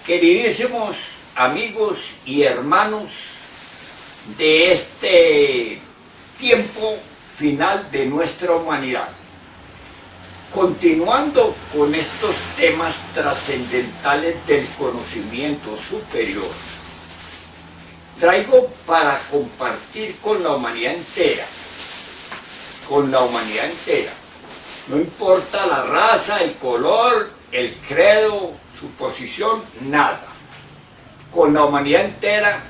Queridísimos amigos y hermanos de este tiempo final de nuestra humanidad, continuando con estos temas trascendentales del conocimiento superior, traigo para compartir con la humanidad entera, no importa la raza, el color, el credo, su posición, nada, con la humanidad entera,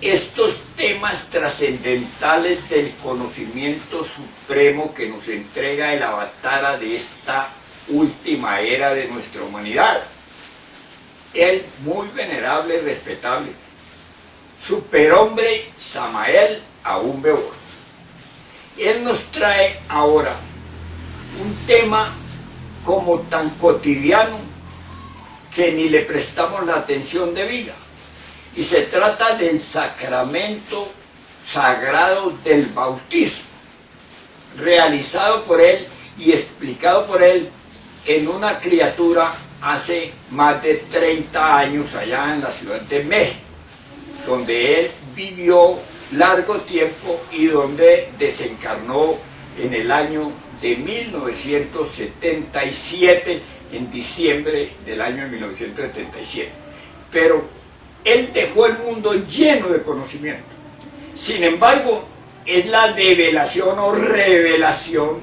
estos temas trascendentales del conocimiento supremo que nos entrega el avatara de esta última era de nuestra humanidad, el muy venerable y respetable superhombre Samael Aún Weor. Él nos trae ahora un tema como tan cotidiano que ni le prestamos la atención debida, y se trata del sacramento sagrado del bautismo, realizado por él y explicado por él en una criatura hace más de 30 años allá en la Ciudad de México, donde él vivió largo tiempo y donde desencarnó en el año de 1977, en diciembre del año de 1977. Pero él dejó el mundo lleno de conocimiento. Sin embargo, es la develación o revelación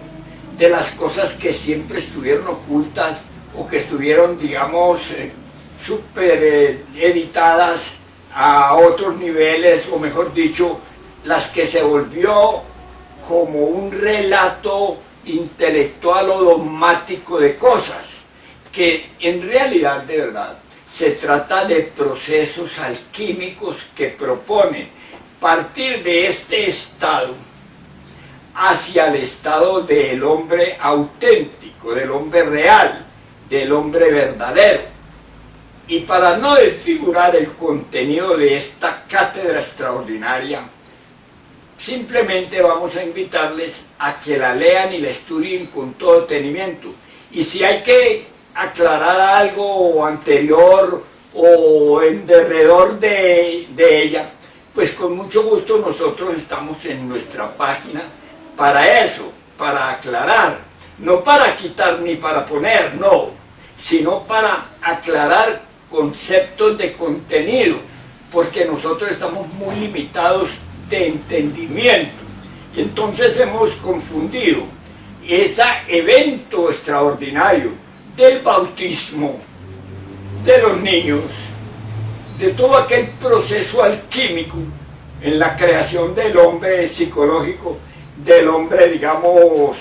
de las cosas que siempre estuvieron ocultas o que estuvieron, digamos, super editadas a otros niveles, o mejor dicho, las que se volvió como un relato intelectual o dogmático de cosas, que en realidad, de verdad, se trata de procesos alquímicos que proponen partir de este estado hacia el estado del hombre auténtico, del hombre real, del hombre verdadero. Y para no desfigurar el contenido de esta cátedra extraordinaria, simplemente vamos a invitarles a que la lean y la estudien con todo detenimiento. Y si hay que aclarar algo anterior o en derredor de ella, pues con mucho gusto nosotros estamos en nuestra página para eso, para aclarar, no para quitar ni para poner, no, sino para aclarar conceptos de contenido, porque nosotros estamos muy limitados de entendimiento, y entonces hemos confundido ese evento extraordinario del bautismo de los niños, de todo aquel proceso alquímico en la creación del hombre psicológico, del hombre, digamos,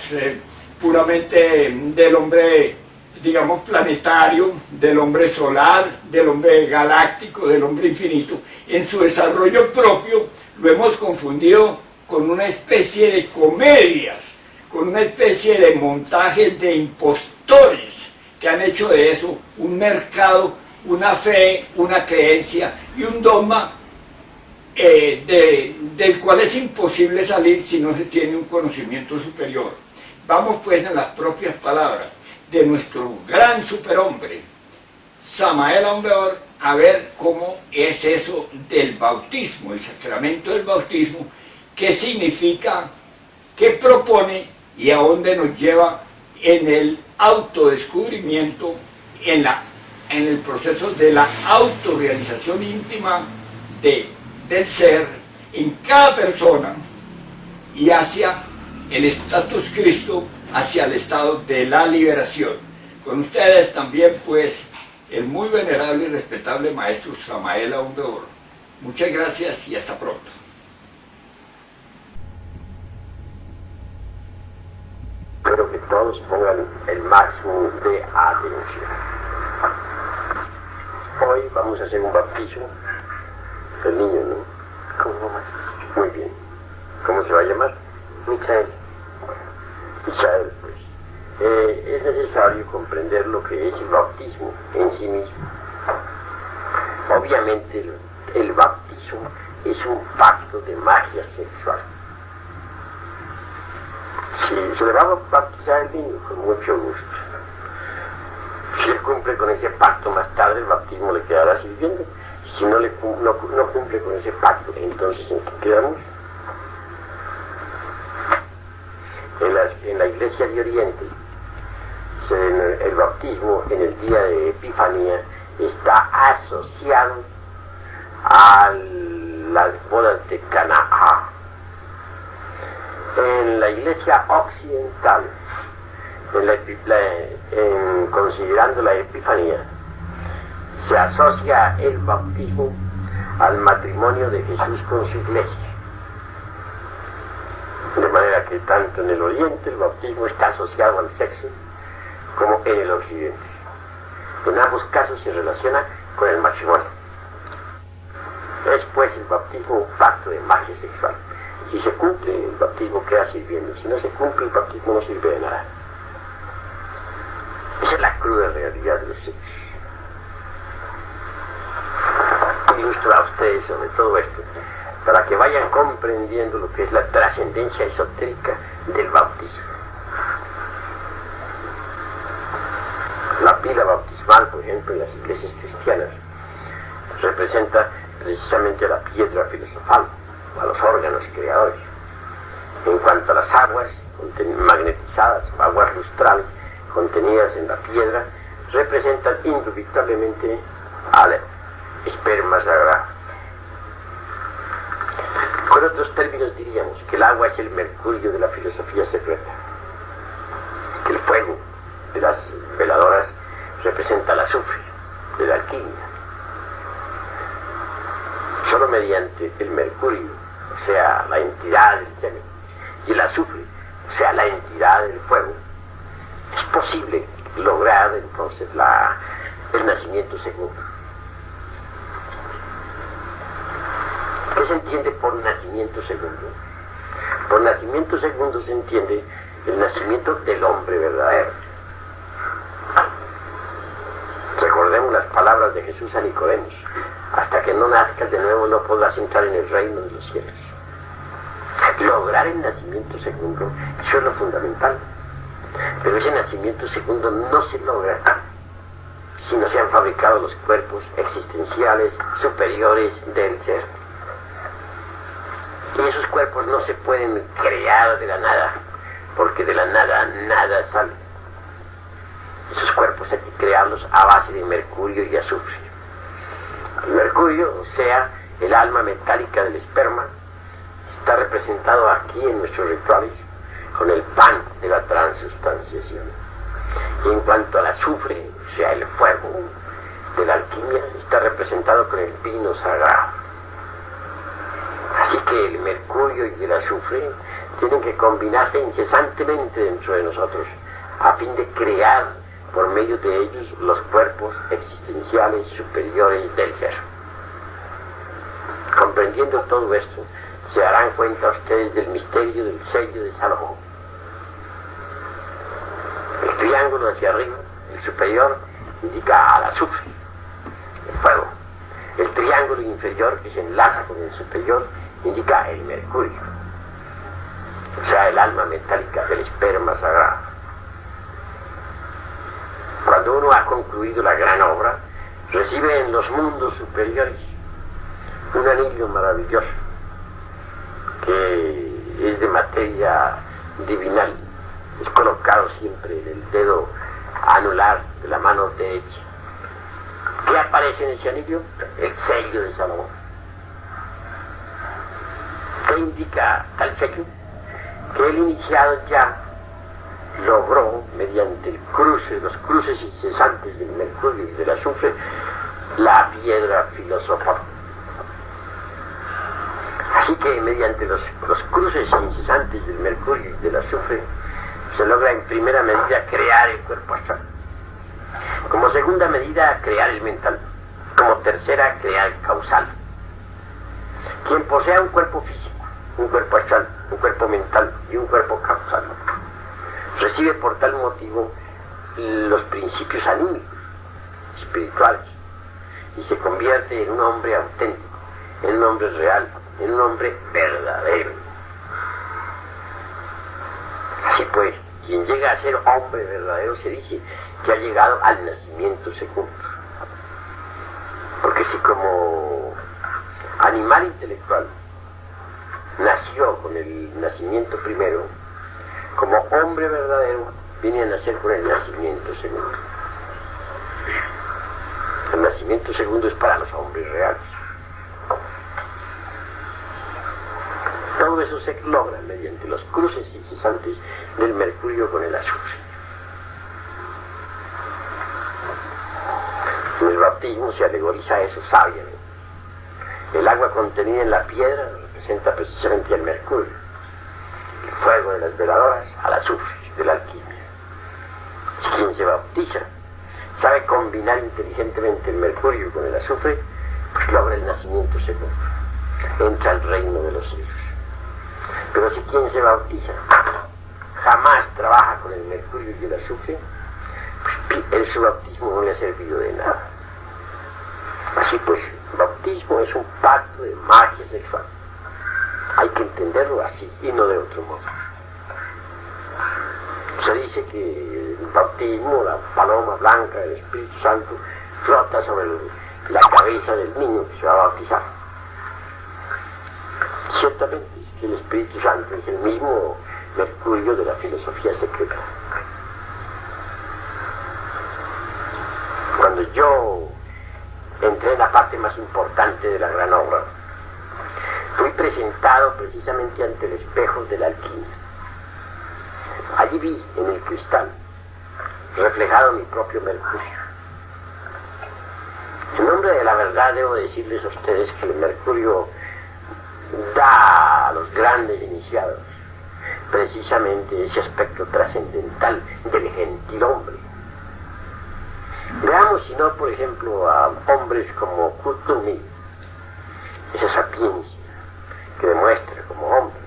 puramente del hombre, digamos, planetario, del hombre solar, del hombre galáctico, del hombre infinito. En su desarrollo propio lo hemos confundido con una especie de comedias, con una especie de montajes de impostores que han hecho de eso un mercado, una fe, una creencia y un dogma del cual es imposible salir si no se tiene un conocimiento superior. Vamos pues en las propias palabras de nuestro gran superhombre, Samael Aún Weor, a ver cómo es eso del bautismo, el sacramento del bautismo, qué significa, qué propone y a dónde nos lleva en el autodescubrimiento, en el proceso de la autorrealización íntima del ser en cada persona y hacia el status Cristo, hacia el estado de la liberación. Con ustedes también, pues, el muy venerable y respetable maestro Samael Aún Weor. Muchas gracias y hasta pronto. Espero que todos pongan el máximo de atención. Hoy vamos a hacer un bautismo del niño, ¿no? ¿Cómo va? Muy bien. ¿Cómo se va a llamar? Michael. Michael, pues. Es necesario comprender lo que es el bautismo en sí mismo. Obviamente el bautismo es un pacto de magia sexual. Si se le va a bautizar el niño, con mucho gusto. Si él cumple con ese pacto más tarde, el bautismo le quedará sirviendo. Si no, no cumple con ese pacto, entonces ¿en qué quedamos? En la Iglesia de Oriente, el bautismo en el día de Epifanía está asociado a las bodas de Canaá. En la Iglesia occidental, considerando la Epifanía, se asocia el bautismo al matrimonio de Jesús con su Iglesia. De manera que tanto en el Oriente el bautismo está asociado al sexo como en el Occidente. En ambos casos se relaciona con el matrimonio. Es pues el bautismo un pacto de magia sexual. Si se cumple, el bautismo queda sirviendo. Si no se cumple, el bautismo no sirve de nada. Esa es la cruda realidad de los hechos. Ilustro a ustedes sobre todo esto, para que vayan comprendiendo lo que es la trascendencia esotérica del bautismo. La pila bautismal, por ejemplo, en las iglesias cristianas, representa precisamente a la piedra filosofal, a los órganos creadores. En cuanto a las aguas magnetizadas, aguas lustrales contenidas en la piedra, representan indubitablemente al esperma sagrado. Con otros términos diríamos que el agua es el mercurio de la filosofía secreta, que el fuego de las veladoras representa el azufre de la alquimia. Solo mediante el mercurio, o sea, la entidad del semen, y el azufre, o sea, la entidad del fuego, es posible lograr entonces el nacimiento segundo. ¿Qué se entiende por nacimiento segundo? Por nacimiento segundo se entiende el nacimiento del hombre verdadero. Recordemos las palabras de Jesús a Nicodemos: hasta que no nazcas de nuevo no podrás entrar en el reino de los cielos. Lograr el nacimiento segundo, eso es lo fundamental. Pero ese nacimiento segundo no se logra si no se han fabricado los cuerpos existenciales superiores del ser. Y esos cuerpos no se pueden crear de la nada, porque de la nada nada sale. Esos cuerpos hay que crearlos a base de mercurio y azufre. El mercurio, o sea, el alma metálica del esperma, está representado aquí en nuestros rituales con el pan de la transustanciación. Y en cuanto al azufre, o sea, el fuego de la alquimia, está representado con el vino sagrado. Así que el mercurio y el azufre tienen que combinarse incesantemente dentro de nosotros, a fin de crear por medio de ellos los cuerpos existenciales superiores del ser. Comprendiendo todo esto, se darán cuenta ustedes del misterio del sello de Salomón. El triángulo hacia arriba, el superior, indica al azufre, el fuego. El triángulo inferior, que se enlaza con el superior, indica el mercurio, o sea, el alma metálica del esperma sagrado. Cuando uno ha concluido la gran obra, recibe en los mundos superiores un anillo maravilloso, que es de materia divinal, es colocado siempre en el dedo anular de la mano derecha. ¿Qué aparece en ese anillo? El sello de Salomón. ¿Qué indica tal sello? Que el iniciado ya logró, mediante los cruces incesantes del mercurio y del azufre, la piedra filosofal. Así que mediante los cruces incesantes del mercurio y del azufre se logra en primera medida crear el cuerpo astral, como segunda medida crear el mental, como tercera crear el causal. Quien posea un cuerpo físico, un cuerpo astral, un cuerpo mental y un cuerpo causal, recibe por tal motivo los principios anímicos, espirituales, y se convierte en un hombre auténtico, en un hombre real, en un hombre verdadero. Así pues, quien llega a ser hombre verdadero se dice que ha llegado al nacimiento segundo. Porque si como animal intelectual nació con el nacimiento primero, como hombre verdadero viene a nacer con el nacimiento segundo. El nacimiento segundo es para los hombres reales. Todo eso se logra mediante los cruces incesantes del mercurio con el azufre. En el bautismo se alegoriza eso sabiamente. El agua contenida en la piedra representa precisamente al mercurio. El fuego de las veladoras al azufre de la alquimia. Si quien se bautiza sabe combinar inteligentemente el mercurio con el azufre, pues logra el nacimiento segundo. Entra al reino de los cielos. Pero si quien se bautiza jamás trabaja con el mercurio y el azufre, pues su bautismo no le ha servido de nada. Así pues, el bautismo es un pacto de magia sexual. Hay que entenderlo así y no de otro modo. Se dice que el bautismo, la paloma blanca del Espíritu Santo, flota sobre la cabeza del niño que se va a bautizar. Ciertamente es que el Espíritu Santo es el mismo mercurio de la filosofía secreta. Cuando yo entré en la parte más importante de la gran obra, fui presentado precisamente ante el espejo de la alquimia. Allí vi en el cristal reflejado mi propio mercurio. En nombre de la verdad debo decirles a ustedes que el mercurio da a los grandes iniciados precisamente ese aspecto trascendental del gentilhombre. Veamos si no, por ejemplo, a hombres como Kutumi, esa sapiencia que demuestra como hombre,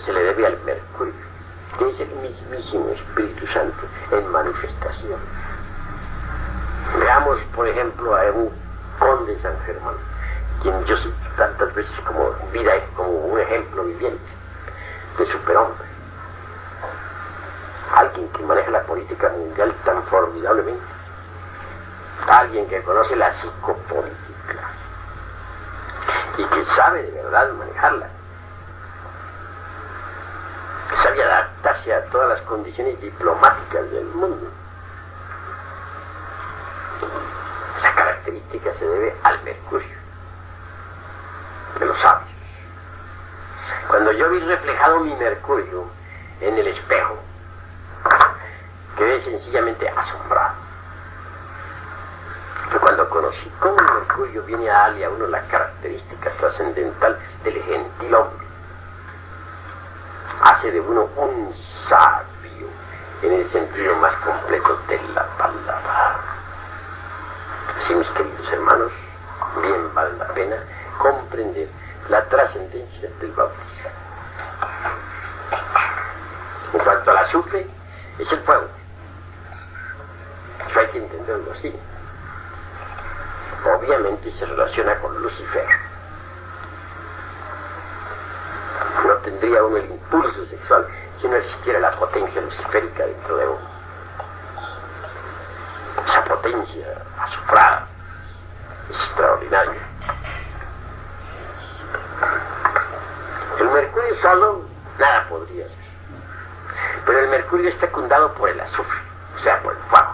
se le debe al mercurio, que es el mismísimo Espíritu Santo en manifestación. Veamos, por ejemplo, a un conde de San Germán, quien yo cito tantas veces como un ejemplo viviente de superhombre. Alguien que maneja la política mundial tan formidablemente. Alguien que conoce la psicopolítica y que sabe de verdad manejarla. Que sabe adaptarse a todas las condiciones diplomáticas del mundo. Esa característica se debe al mercurio de los sabios. Cuando yo vi reflejado mi mercurio en el espejo, quedé sencillamente asombrado. Pero cuando conocí cómo el mercurio viene a darle a uno la característica trascendental del gentilhombre, hace de uno un sabio en el sentido más completo de la palabra. Así, mis queridos hermanos, bien vale la pena comprender la trascendencia del bautismo. En cuanto al azufre, es el fuego. Eso hay que entenderlo así. Obviamente se relaciona con Lucifer. No tendría uno el impulso sexual si no existiera la potencia luciférica dentro de uno. Esa potencia azufrada es extraordinaria. El mercurio solo nada podría ser. Pero el mercurio es fecundado por el azufre, o sea, por el fuego.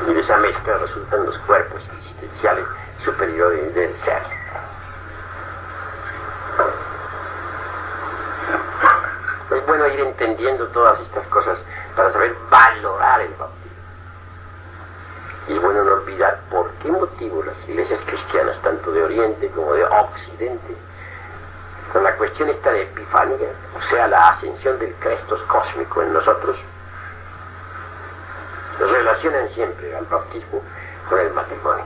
Y de esa mezcla resultan los cuerpos existenciales superiores del ser. Es bueno ir entendiendo todas estas cosas para saber valorar el bautismo. Y es bueno no olvidar por qué motivo las iglesias cristianas, tanto de Oriente como de Occidente, con la cuestión esta de epifanía, o sea, la ascensión del Crestos cósmico en nosotros, relacionan siempre al bautismo con el matrimonio.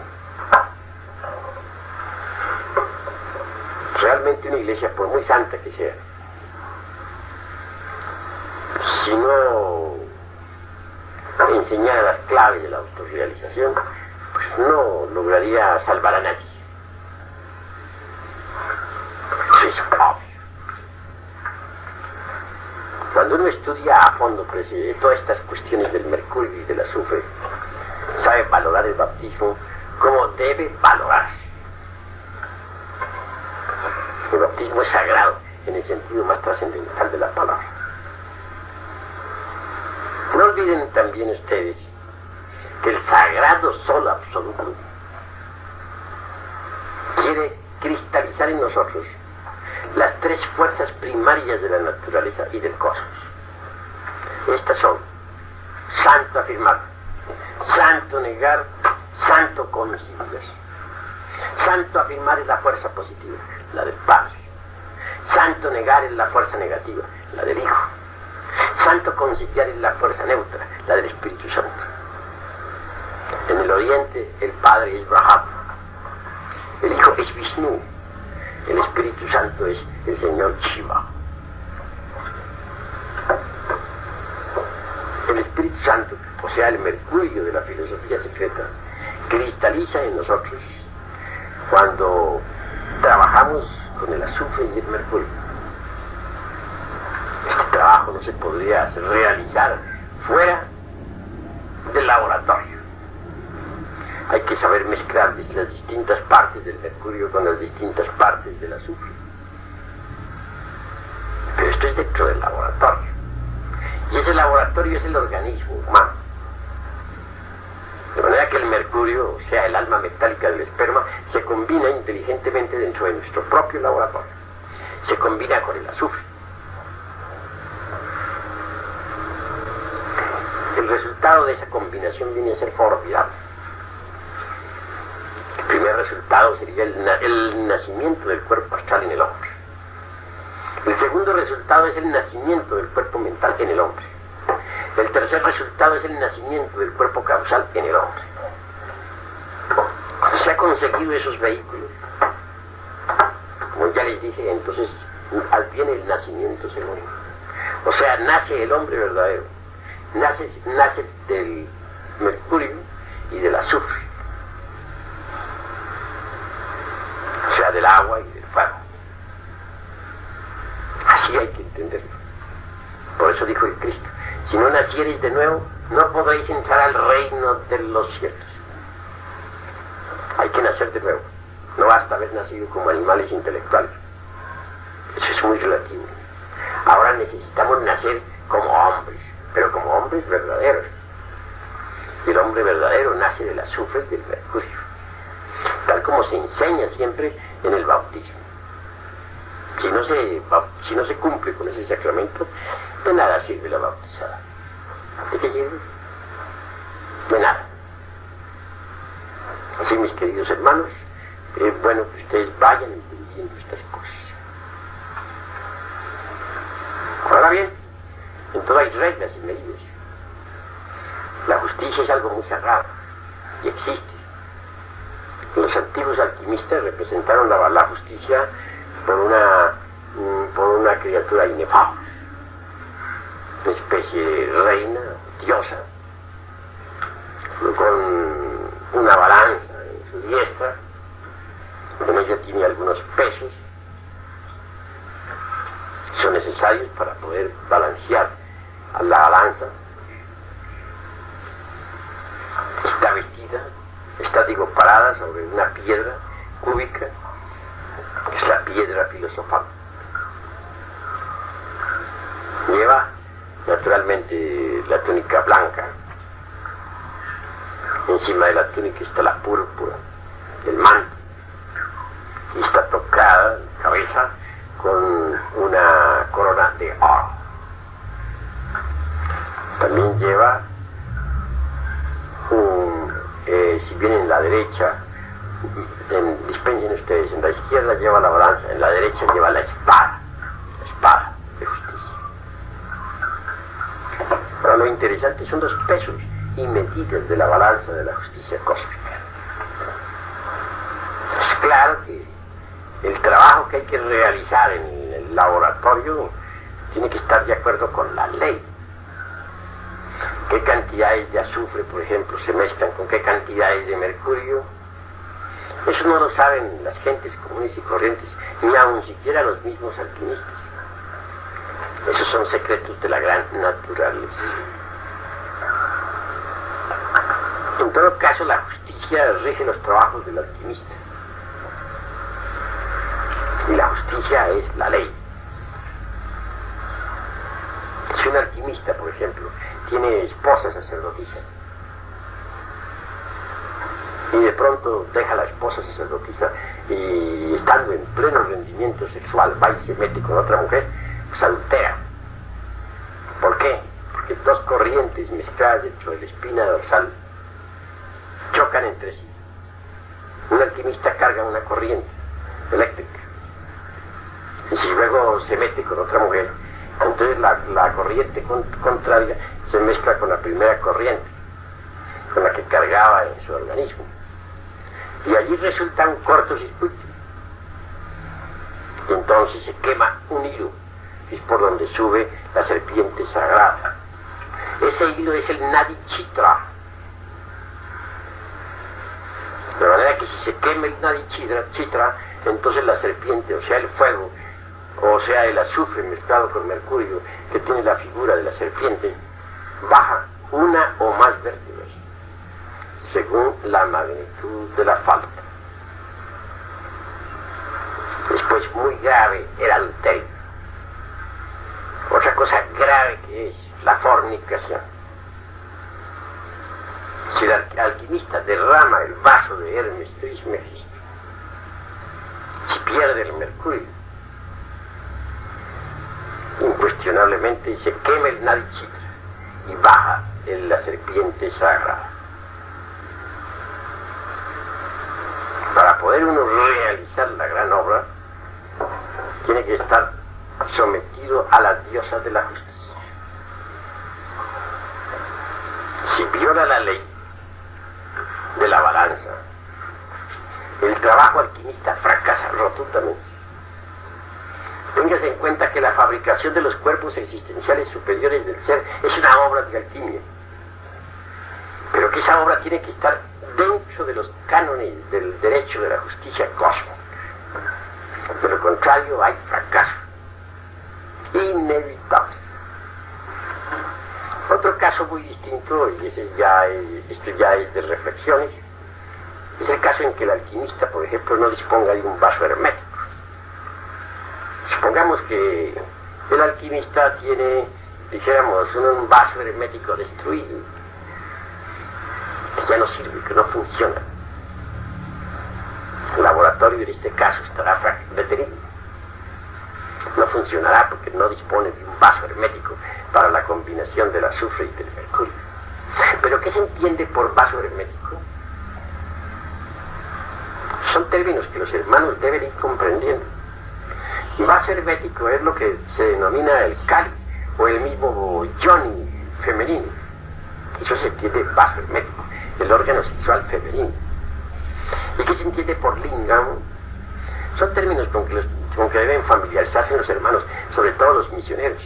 Realmente una iglesia, por muy santa que sea, si no enseñara las claves de la autorrealización, pues no lograría salvar a nadie. Eso es obvio. Cuando uno estudia a fondo todas estas cuestiones del mercurio y del azufre, sabe valorar el bautismo como debe valorarse. El bautismo es sagrado en el sentido más trascendental de la palabra. No olviden también ustedes que el sagrado sol absoluto quiere cristalizar en nosotros las tres fuerzas primarias de la naturaleza y del cosmos. Estas son santo afirmar, santo negar, santo conciliar. Santo afirmar es la fuerza positiva, la del Padre. Santo negar es la fuerza negativa, la del Hijo. Santo conciliar es la fuerza neutra, la del Espíritu Santo. En el Oriente el Padre es Brahma, el Hijo es Vishnu, el Espíritu Santo es el Señor Shiva. El Espíritu Santo, o sea el mercurio de la filosofía secreta, cristaliza en nosotros cuando trabajamos con el azufre y el mercurio. Este trabajo no se podría realizar fuera del laboratorio. Hay que saber mezclar las distintas partes del mercurio con las distintas partes del azufre. Pero esto es dentro del laboratorio. Y ese laboratorio es el organismo humano. De manera que el mercurio, o sea, el alma metálica del esperma, se combina inteligentemente dentro de nuestro propio laboratorio. Se combina con el azufre. El resultado de esa combinación viene a ser formidable. El primer resultado sería el nacimiento del cuerpo astral en el hombre. El segundo resultado es el nacimiento del cuerpo mental en el hombre. El tercer resultado es el nacimiento del cuerpo causal en el hombre. Cuando se ha conseguido esos vehículos, como ya les dije, entonces viene el nacimiento segundo. O sea, nace el hombre verdadero. Nace del mercurio y del azufre. O sea, del agua y del fuego. Así hay que entenderlo. Por eso dijo el Cristo: si no naciereis de nuevo, no podréis entrar al reino de los cielos. Hay que nacer de nuevo. No basta haber nacido como animales intelectuales. Eso es muy relativo. Ahora necesitamos nacer como hombres, pero como hombres verdaderos. Y el hombre verdadero nace del azufre y del mercurio, tal como se enseña siempre en el bautismo. Si no se cumple con ese sacramento, de nada sirve la bautizada. ¿De qué sirve? De nada. Así, mis queridos hermanos, bueno, que ustedes vayan entendiendo estas cosas. Ahora bien, en todo hay reglas y medidas. La justicia es algo muy sagrado y existe. Los antiguos alquimistas representaron la justicia por una criatura inefable, una especie de reina, diosa, con una balanza en su diestra, en ella tiene algunos pesos que son necesarios para poder balancear a la balanza. Está parada sobre una piedra cúbica, que es la piedra filosofal. Lleva naturalmente la túnica blanca. Encima de la túnica está la púrpura, el manto, y está tocada la cabeza con una corona de oro. También lleva si bien en la derecha, dispensen ustedes, en la izquierda lleva la balanza, en la derecha lleva la espada de justicia. Pero lo interesante son los pesos y medidas de la balanza de la justicia cósmica. Es claro que el trabajo que hay que realizar en el laboratorio tiene que estar de acuerdo con la ley. ¿Qué cantidades de azufre, por ejemplo, se mezclan con qué cantidades de mercurio? Eso no lo saben las gentes comunes y corrientes, ni aun siquiera los mismos alquimistas. Eso son secretos de la gran naturaleza. En todo caso, la justicia rige los trabajos del alquimista. Y la justicia es la ley. Si un alquimista, por ejemplo, tiene esposa sacerdotisa y de pronto deja a la esposa sacerdotisa y estando en pleno rendimiento sexual va y se mete con otra mujer, pues adultera. ¿Por qué? Porque dos corrientes mezcladas dentro de la espina dorsal chocan entre sí. Un alquimista carga una corriente eléctrica y si luego se mete con otra mujer, entonces la corriente contraria se mezcla con la primera corriente con la que cargaba en su organismo y allí resulta un cortocircuito y entonces se quema un hilo, es por donde sube la serpiente sagrada. Ese hilo es el Nadi Chitra, de manera que si se quema el Nadi Chitra, entonces la serpiente, o sea el fuego, o sea el azufre mezclado con mercurio, que tiene la figura de la serpiente, baja una o más vértebras, según la magnitud de la falta. Después, muy grave, el adulterio. Otra cosa grave que es la fornicación. Si el alquimista derrama el vaso de Hermes Trismegisto, si pierde el mercurio, incuestionablemente se quema el Nadi Chitra y baja en la serpiente sagrada. Para poder uno realizar la gran obra, tiene que estar sometido a las diosas de la justicia. Si viola la ley de la balanza, el trabajo alquimista fracasa rotundamente. Téngase en cuenta que la fabricación de los cuerpos existenciales superiores del ser es una obra de alquimia, pero que esa obra tiene que estar dentro de los cánones del derecho de la justicia cósmica. De lo contrario, hay fracaso inevitable. Otro caso muy distinto, y esto ya es de reflexiones, es el caso en que el alquimista, por ejemplo, no disponga de un vaso hermético. Supongamos que el alquimista tiene, dijéramos, un vaso hermético destruido, que ya no sirve, que no funciona. El laboratorio en este caso estará detenido. No funcionará porque no dispone de un vaso hermético para la combinación del azufre y del mercurio. ¿Pero qué se entiende por vaso hermético? Son términos que los hermanos deben ir comprendiendo. Vaso hermético es lo que se denomina el Kali o el mismo Yoni femenino. Eso se entiende vaso hermético, el órgano sexual femenino. ¿Y qué se entiende por lingam? Son términos con que deben familiarizarse los hermanos, sobre todo los misioneros,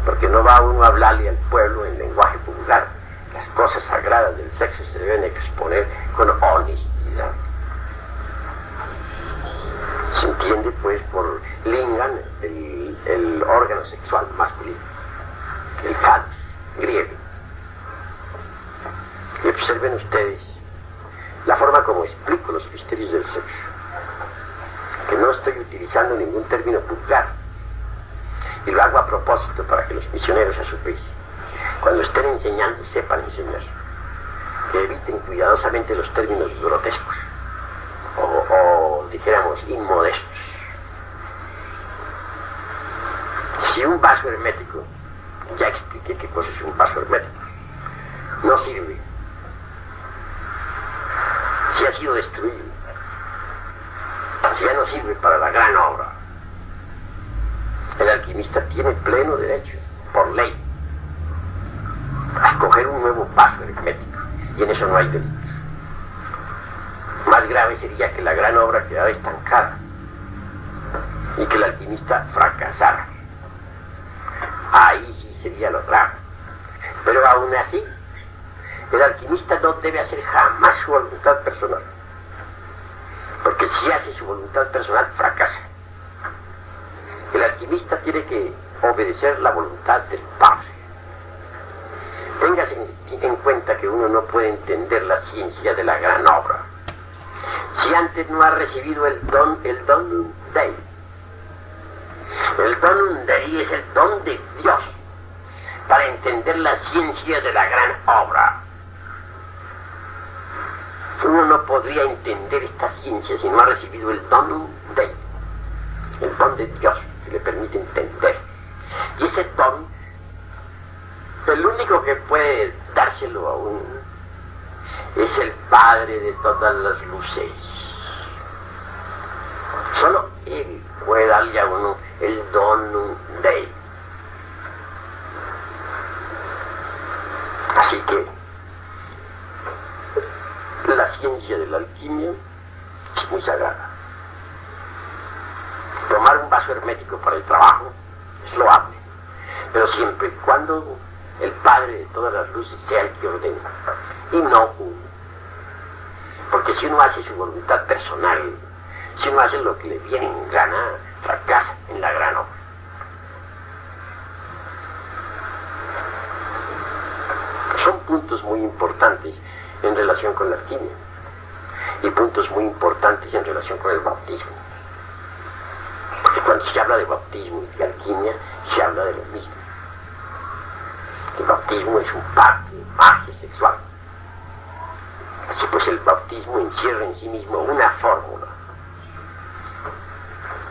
porque no va uno a hablarle al pueblo en lenguaje vulgar. Las cosas sagradas del sexo se deben exponer con honestidad. Se entiende pues por lingam el órgano sexual masculino, el phallus griego. Y observen ustedes la forma como explico los misterios del sexo, que no estoy utilizando ningún término vulgar, y lo hago a propósito para que los misioneros a su vez, cuando estén enseñando, sepan enseñar, que eviten cuidadosamente los términos grotescos o dijéramos inmodestos. Si un vaso hermético, ya expliqué qué cosa es un vaso hermético, no sirve, si ha sido destruido, si ya no sirve para la gran obra, el alquimista tiene pleno derecho, por ley, a escoger un nuevo vaso hermético, y en eso no hay delito. Más grave sería que la gran obra quedara estancada y que el alquimista fracasara. Ahí sí sería lo grave. Pero aún así, el alquimista no debe hacer jamás su voluntad personal, porque si hace su voluntad personal, fracasa. El alquimista tiene que obedecer la voluntad del Padre. Téngase en cuenta que uno no puede entender la ciencia de la gran obra si antes no ha recibido el donum Dei. El donum Dei es el don de Dios para entender la ciencia de la gran obra. Uno no podría entender esta ciencia si no ha recibido el donum Dei, el don de Dios que le permite entender. Y ese don, el único que puede dárselo a uno es el Padre de todas las luces. Solo Él puede darle a uno el donum Dei. Así que la ciencia de la alquimia es muy sagrada. Tomar un vaso hermético para el trabajo es loable, pero siempre y cuando el Padre de todas las luces sea el que ordena, y no uno. Porque si uno hace su voluntad personal, si uno hace lo que le viene en gana, fracasa en la gran obra. Son puntos muy importantes en relación con la alquimia y puntos muy importantes en relación con el bautismo. Porque cuando se habla de bautismo y de alquimia, se habla de lo mismo. El bautismo es un pacto de magia sexual. Así pues, el bautismo encierra en sí mismo una fórmula,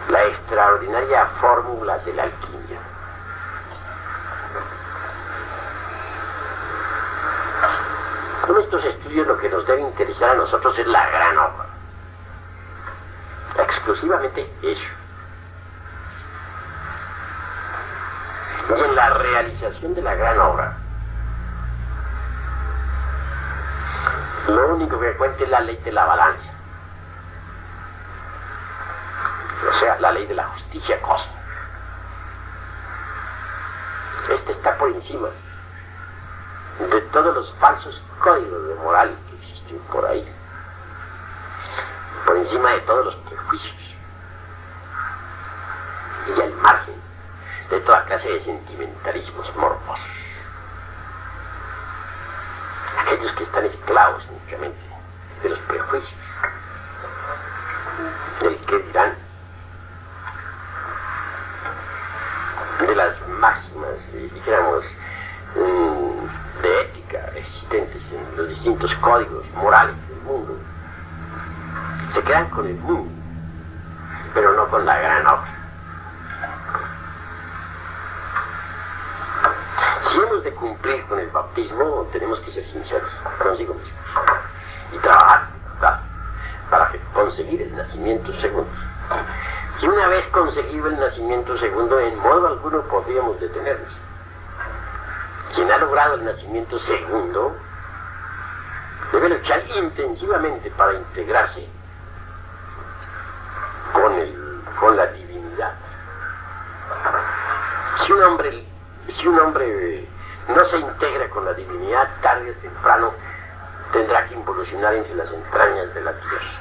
la extraordinaria fórmula de la alquimia. Con estos estudios lo que nos debe interesar a nosotros es la gran obra. Exclusivamente eso. Y en la realización de la gran obra, lo único que cuenta es la ley de la balanza. O sea, la ley de la justicia cósmica. Esta está por encima de todos los falsos códigos de moral que existen por ahí, por encima de todos los prejuicios y al margen de toda clase de sentimentalismos morbosos, aquellos que están esclavos únicamente de los prejuicios, del que dirán, de las máximas, dijéramos, de ética existentes en los distintos códigos morales del mundo. Se quedan con el mundo, pero no con la gran obra. Si hemos de cumplir con el bautismo, tenemos que ser sinceros consigo mismos y trabajar para conseguir el nacimiento segundo. Y una vez conseguido el nacimiento segundo, en modo alguno podríamos detenernos. Quien ha logrado el nacimiento segundo debe luchar intensivamente para integrarse con la divinidad. Si un hombre no se integra con la divinidad, tarde o temprano tendrá que involucionar entre las entrañas de la tierra.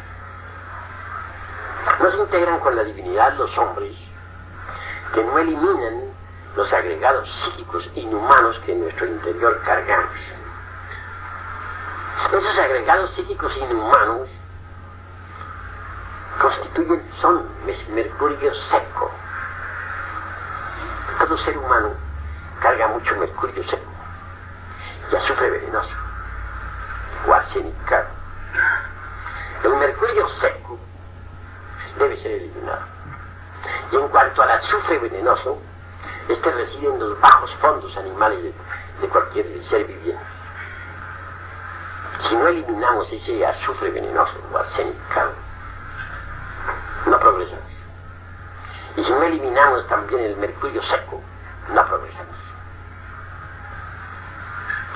No se integran con la divinidad los hombres que no eliminan los agregados psíquicos inhumanos que en nuestro interior cargamos. Esos agregados psíquicos inhumanos son mercurio seco. Todo ser humano carga mucho mercurio seco y azufre venenoso o arsenicado. El mercurio seco debe ser eliminado. Y en cuanto al azufre venenoso, este reside en los bajos fondos animales de cualquier ser viviente. Si no eliminamos ese azufre venenoso o arsenicado, no progresamos. Y si no eliminamos también el mercurio seco, no progresamos.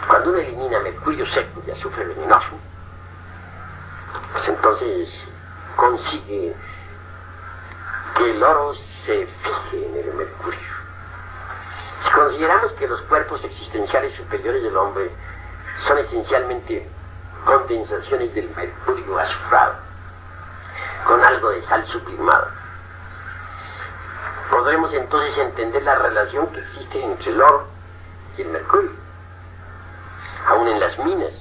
Cuando uno elimina mercurio seco y azufre venenoso, pues entonces consigue que el oro se fije en el mercurio. Si consideramos que los cuerpos existenciales superiores del hombre son esencialmente condensaciones del mercurio azufrado, con algo de sal sublimada, podremos entonces entender la relación que existe entre el oro y el mercurio. Aún en las minas.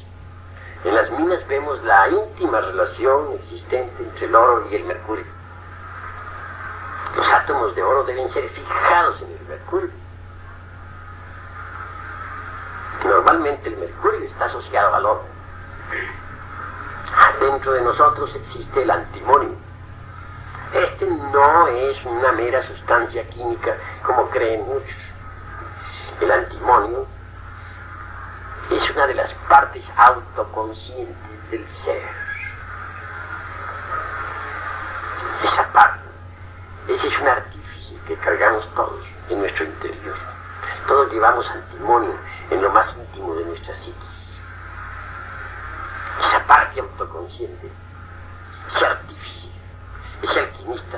En las minas vemos la íntima relación existente entre el oro y el mercurio. Los átomos de oro deben ser fijados en el mercurio. Normalmente el mercurio está asociado al oro. Dentro de nosotros existe el antimonio. Este no es una mera sustancia química como creen muchos. El antimonio es una de las partes autoconscientes del ser. Esa parte, ese es un artífice que cargamos todos en nuestro interior. Todos llevamos antimonio en lo más íntimo de nuestra psiquis. Esa parte autoconsciente, ese artífice, ese alquimista,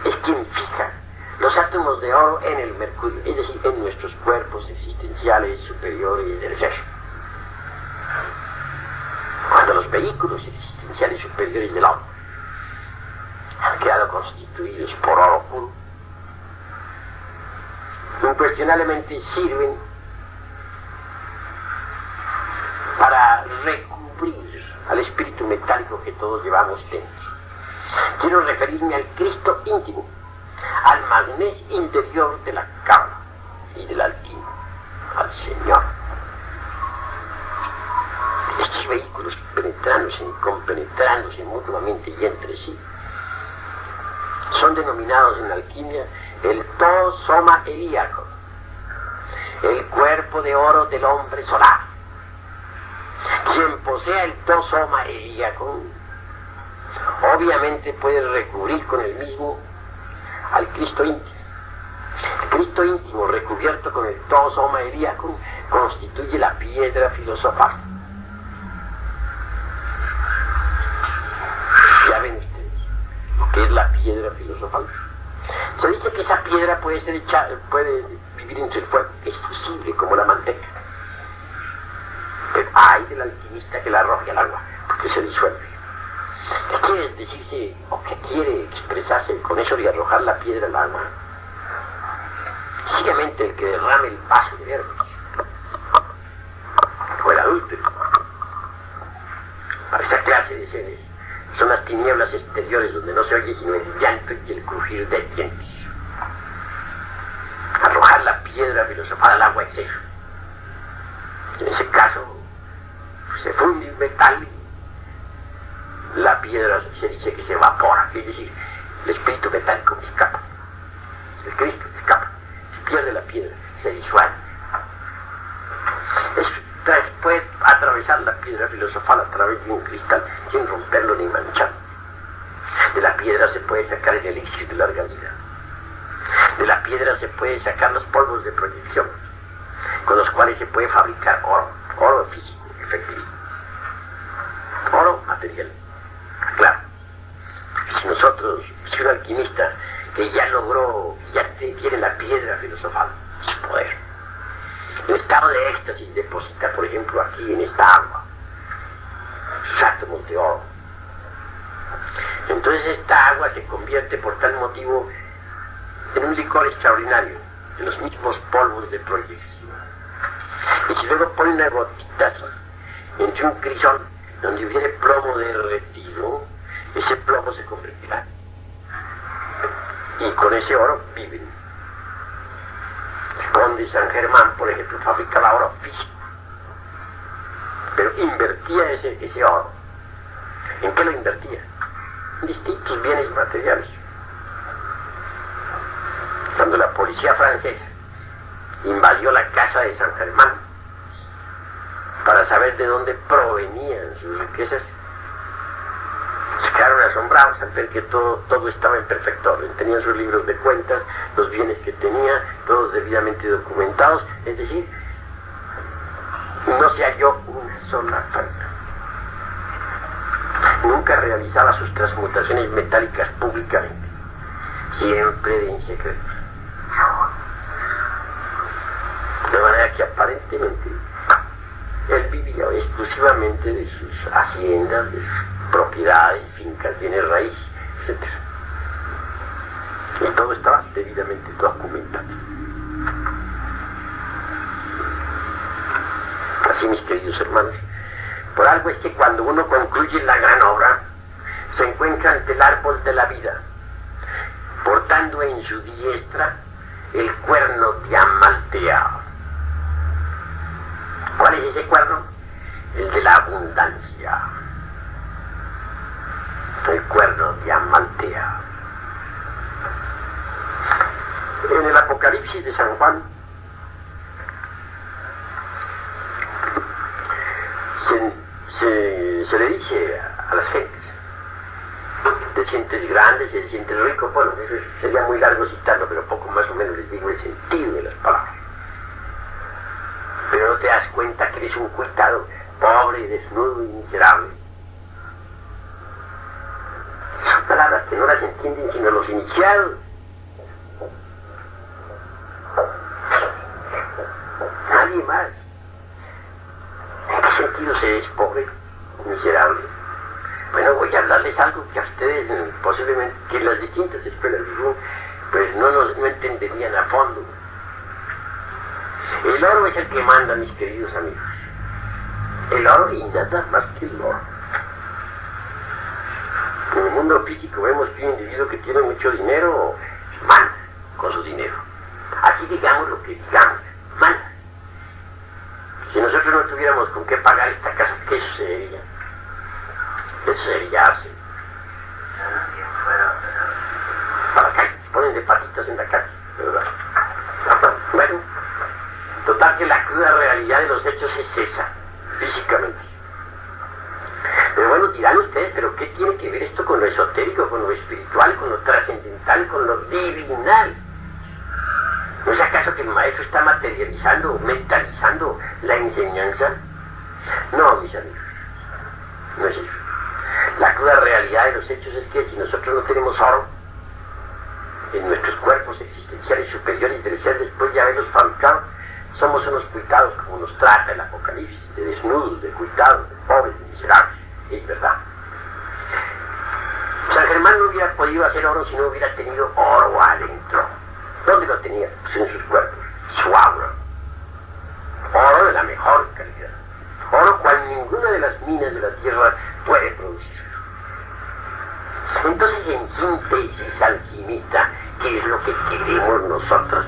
es quien fija los átomos de oro en el mercurio, es decir, en nuestros cuerpos existenciales superiores del ser. Cuando los vehículos existenciales superiores del hombre han quedado constituidos por oro puro, incuestionablemente sirven para recubrir al espíritu metálico que todos llevamos dentro. Quiero referirme al Cristo íntimo, al magnes interior de la Cábala y del alquimia, al Señor. Estos vehículos compenetrándose mutuamente y entre sí, son denominados en la alquimia el todo-soma helíaco, el cuerpo de oro del hombre solar. Quien posea el todo-soma helíaco obviamente puede recubrir con el mismo al Cristo íntimo. El Cristo íntimo recubierto con el todo-soma helíaco constituye la piedra filosofal. Ya ven ustedes lo que es la piedra filosofal. Se dice que esa piedra puede vivir entre el fuego, que es fusible como la manteca. Pero hay del alquimista que la arroje al agua, porque se disuelve. ¿Qué quiere decirse, o qué quiere expresarse con eso de arrojar la piedra al agua? Sencillamente el que derrame el vaso de verde, o el adúltero. Para esa clase de seres son las tinieblas exteriores donde no se oye sino el llanto y el crujir de dientes. Arrojar la piedra filosofal al agua es eso. En ese caso, se funde un metal, la piedra se dice que se evapora, es decir, el espíritu metálico escapa, el Cristo escapa, se pierde la piedra, se disuelve. Puede atravesar la piedra filosofal a través de un cristal sin romperlo ni mancharlo. De la piedra se puede sacar el elixir de larga vida. De la piedra se puede sacar los polvos de proyección, con los cuales se puede fabricar oro físico, efectivo, oro material. Claro, si un alquimista que ya logró, ya tiene la piedra filosofal, su poder, en estado de éxtasis deposita, por ejemplo, aquí en esta agua, sus átomos de oro. Entonces esta agua se convierte por tal motivo en un licor extraordinario, en los mismos polvos de proyección. Y si luego pone una gotita así, entre un crisol donde hubiere plomo derretido, ese plomo se convertirá. Y con ese oro viven. El conde San Germán, por ejemplo, fabricaba oro físico, pero invertía ese oro. ¿En qué lo invertía? En distintos bienes materiales. Cuando la policía francesa invadió la casa de San Germán para saber de dónde provenían sus riquezas, se quedaron asombrados al ver que todo estaba en perfecto orden. Tenían sus libros de cuentas, los bienes que tenía, todos debidamente documentados, es decir, no se halló una sola falta. Nunca realizaba sus transmutaciones metálicas públicamente, siempre en secreto. De manera que aparentemente él vivía exclusivamente de sus haciendas, de sus propiedades, fincas, bienes raíces, etc. Y Todo estaba debidamente documentado. Así, mis queridos hermanos, por algo es que cuando uno concluye la gran obra, se encuentra ante el árbol de la vida, portando en su diestra el cuerno diamanteado. ¿Cuál es ese cuerno? El de la abundancia. El cuerno diamanteado. En el Apocalipsis de San Juan se le dice a las gentes, te sientes grande, te sientes rico. Bueno, eso sería muy largo citarlo, pero poco más o menos les digo el sentido de las palabras. Pero no te das cuenta que eres un cuitado, pobre, desnudo y miserable. Son palabras que no las entienden sino los iniciados. Nadie más. ¿En qué sentido se es pobre, miserable? Bueno, voy a hablarles algo que a ustedes posiblemente, que en las distintas escuelas digo, pues no entenderían a fondo. El oro es el que manda, mis queridos amigos. El oro y nada más que el oro. En el mundo físico vemos que un individuo que tiene mucho dinero manda con su dinero. Así digamos lo que digamos, manda. Si nosotros no tuviéramos con qué pagar esta casa, ¿qué sucedería? Eso sería así. Para acá, se ponen de patitas en la calle, ¿verdad? Bueno, total que la cruda realidad de los hechos es esa, físicamente. Pero bueno, dirán ustedes, ¿pero qué tiene que ver esto con lo esotérico, con lo espiritual, con lo trascendental, con lo divinal? ¿No es acaso que el maestro está materializando, mentalizando la enseñanza? No, mis amigos, no es eso. La cruda realidad de los hechos es que si nosotros no tenemos oro en nuestros cuerpos existenciales superiores del ser después de haberlos fabricado, somos unos cuitados como nos trata el Apocalipsis, de desnudos, de cuitados, de pobres, de miserables. Es verdad. San Germán no hubiera podido hacer oro si no hubiera tenido oro adentro. ¿Dónde lo tenía? Pues en sus cuerpos, su aura. Oro de la mejor calidad. Oro cual ninguna de las minas de la tierra puede producir. Entonces, en síntesis, alquimista, ¿qué es lo que queremos nosotros?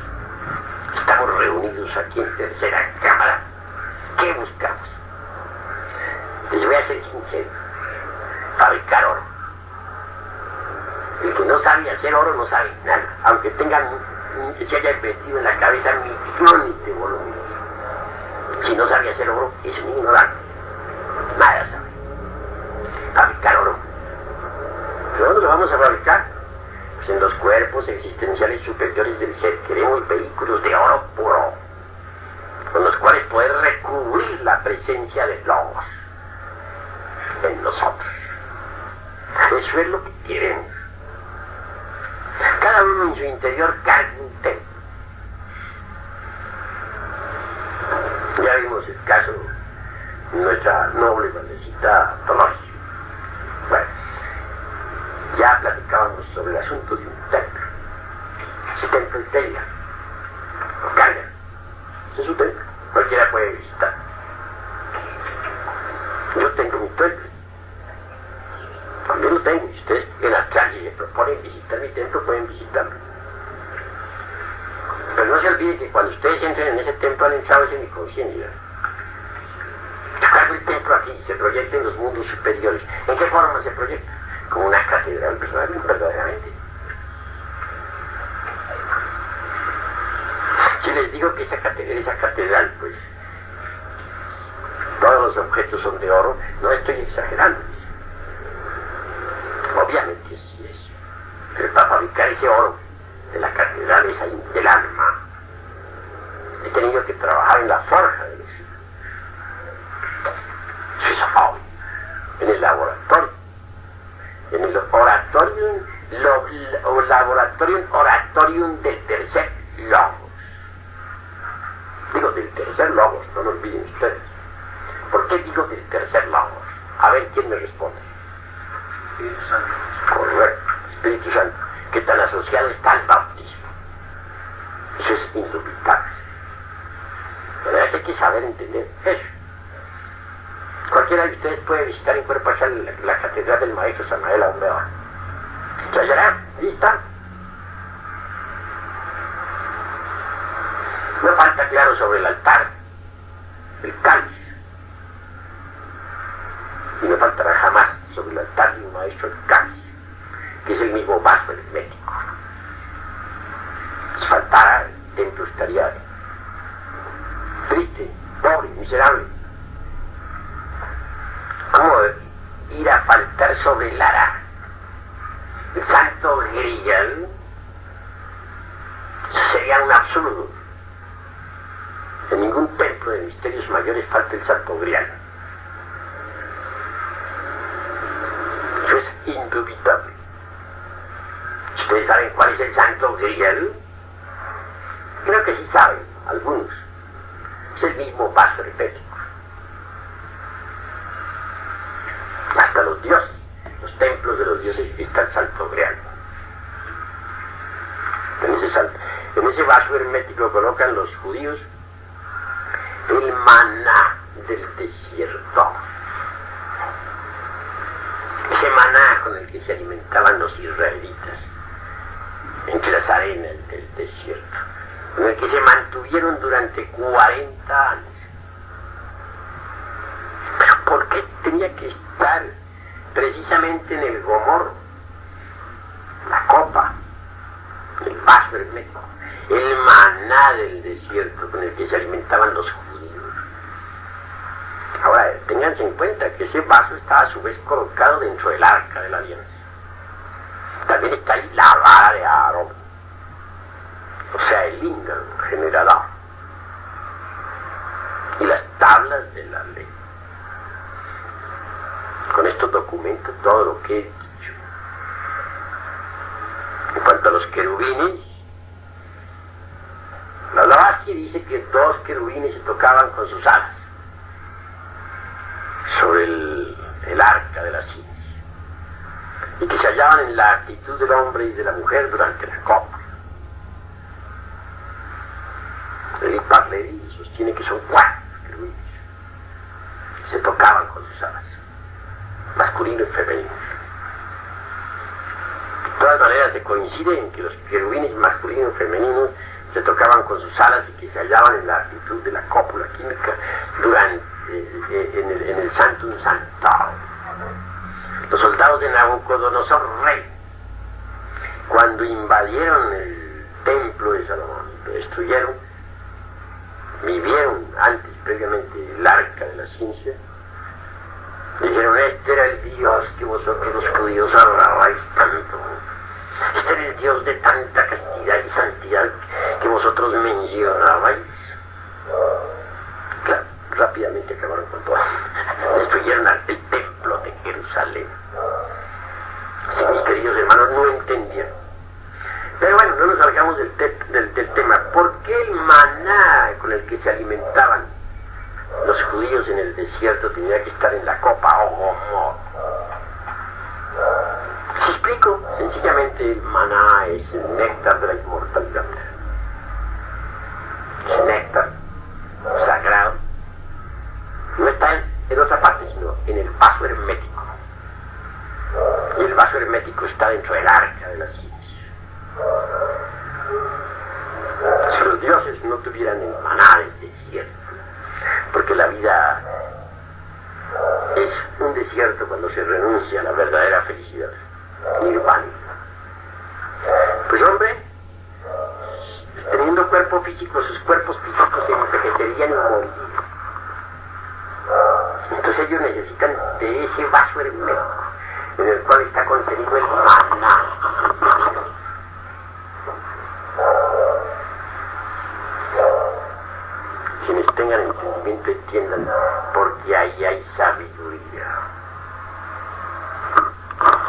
Estamos reunidos aquí en tercera cámara. ¿Qué buscamos? Les voy a ser sincero. Fabricar oro. El que no sabe hacer oro no sabe nada, aunque se haya metido en la cabeza millones de volúmenes. Si no sabe hacer oro, es un ignorante. Nada sabe. Fabricar oro. ¿Pero dónde lo vamos a fabricar? Pues en los cuerpos existenciales superiores del ser. Queremos vehículos de oro puro, con los cuales poder recubrir la presencia del Logos en nosotros. Eso es lo que queremos. Cada uno en su interior carga un templo. Ya vimos el caso de nuestra noble madrecita Dolores. Bueno, ya platicábamos sobre el asunto de un templo. Ese templo es de ella. Lo carga. Ese es su templo. Cualquiera puede visitar. Yo tengo mi templo. También lo tengo. Y ustedes en las calles se proponen visitar mi templo, pueden visitarlo. Pero no se olvide que cuando ustedes entren en ese templo han entrado en mi conciencia. Yo cargo el templo aquí, se proyecta en los mundos superiores. ¿En qué forma se proyecta? Como una catedral verdaderamente. Si les digo que esa catedral, pues, todos los objetos son de oro, no estoy exagerando. Obviamente sí es. Pero para fabricar ese oro de la catedral, del alma, he tenido que trabajar en la forja de los hijos. Eso es obvio. En el laboratorio. En el oratorium del tercer logos. Digo del tercer logos, no lo olviden ustedes. ¿Por qué digo del tercer logos? A ver quién me responde. Espíritu Santo. Correcto, Espíritu Santo. que tan asociado está al bautismo. Eso es indubitable. Pero hay que saber entender eso. Cualquiera de ustedes puede visitar en cuerpo parcial la catedral del maestro Samael Aumbeor. Se hallará, ahí está. No falta claro sobre el altar, el cáliz. Y no faltará jamás sobre el altar de un maestro el cáliz, que es el mismo vaso hermético. Si faltara, el templo estaría triste, pobre, miserable. ¿Cómo ir a faltar sobre el ara? El santo grial. Eso sería un absurdo. En ningún templo de misterios mayores falta el santo grial. Eso es indubitable. ¿Ustedes saben cuál es el santo grial? Creo que sí saben, algunos. Es el mismo vaso hermético. Hasta los dioses, los templos de los dioses, está el santo grial. En ese vaso hermético colocan los judíos el maná del desierto. Ese maná con el que se alimentaban los israelitas entre las arenas del desierto, con el que se mantuvieron durante 40 años. Pero ¿por qué tenía que estar precisamente en el gomor, la copa, el vaso hermético, el maná del desierto con el que se alimentaban los judíos? Ahora, ténganse en cuenta que ese vaso está a su vez colocado dentro del arca de la alianza. También está ahí la vara de Aarón, o sea, el lingam generador, y las tablas de la ley. Con estos documentos todo lo que he dicho. En cuanto a los querubines, la Blavatsky dice que 2 querubines se tocaban con sus alas sobre el arca de la ciencia, y que se hallaban en la actitud del hombre y de la mujer durante la copa. El Parleri sostiene que son 4 querubines que se tocaban con sus alas, masculino y femenino. De todas maneras se coincide en que los querubines masculinos y femeninos se tocaban con sus alas y que se hallaban en la actitud de la cópula química durante en el Sanctum Sanctorum. Los soldados de Nabucodonosor rey, cuando invadieron el templo de Salomón, lo destruyeron, vivieron antes previamente el arca de la ciencia, dijeron: este era el Dios que vosotros los judíos adorabais tanto, este era el Dios de tanta castidad y santidad que vosotros mencionabais. Claro, rápidamente acabaron con todo. Destruyeron el templo de Jerusalén. Sí, mis queridos hermanos, no entendieron. Pero bueno, no nos salgamos del tema. ¿Por qué el maná con el que se alimentaban los judíos en el desierto tenía que estar en la copa o gomor? Si explico, sencillamente el maná es el néctar de la inmortalidad. Es néctar sagrado. No está en otra parte, sino en el vaso hermético. Y el vaso hermético está dentro del arca de la ciencia. Si los dioses no tuvieran el maná del desierto, porque la vida es un desierto cuando se renuncia a la verdadera felicidad, nirvana. Pues hombre, teniendo cuerpo físico, sus cuerpos físicos se envejecerían y morirían. Entonces ellos necesitan de ese vaso hermético en el cual está contenido el maná. Quienes tengan entendimiento entiendan, porque ahí hay sabiduría.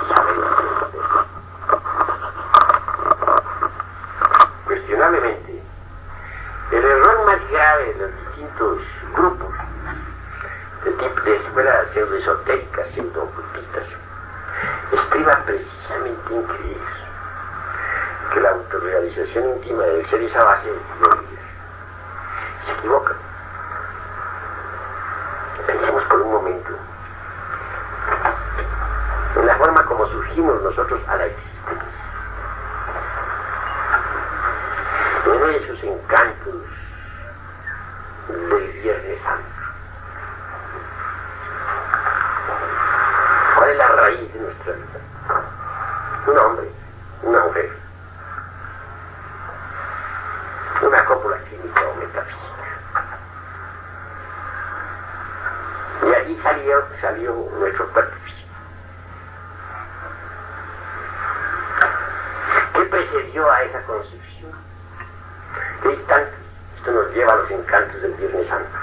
Saber entender. Cuestionablemente, el error más grave de los distintos grupos de escuelas pseudo-esotéricas, pseudo-ocultistas, estriba precisamente en creer autorrealización íntima del ser esa base de la vida. Se equivocan. Pensemos por un momento en la forma como surgimos nosotros a la existencia. En esos encantos del Viernes Santo. ¿Cuál es la raíz de nuestra vida? Un hombre, una mujer, una cópula química o metafísica. Y allí salió nuestro cuerpo físico. ¿Qué precedió a esa concepción? ¿Qué instante? Esto nos lleva a los encantos del Viernes Santo.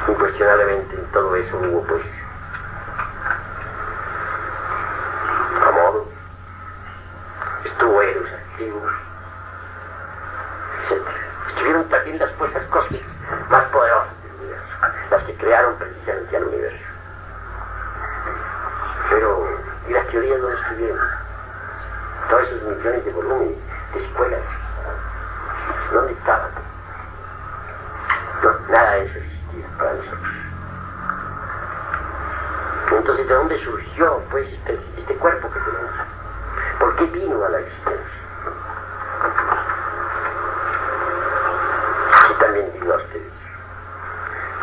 Incuestionablemente en todo eso hubo pues amor, estuvo Eros activo, etc. Estuvieron también las fuerzas cósmicas más poderosas del universo, las que crearon precisamente al universo. Pero, ¿y las teorías dónde estuvieron? Todos esos millones de volúmenes de escuelas, ¿dónde estaban? No, nada de eso existía para nosotros. Entonces, ¿de dónde surgió pues este cuerpo que tenemos? ¿Por qué vino a la existencia? Sí, también vino a ustedes.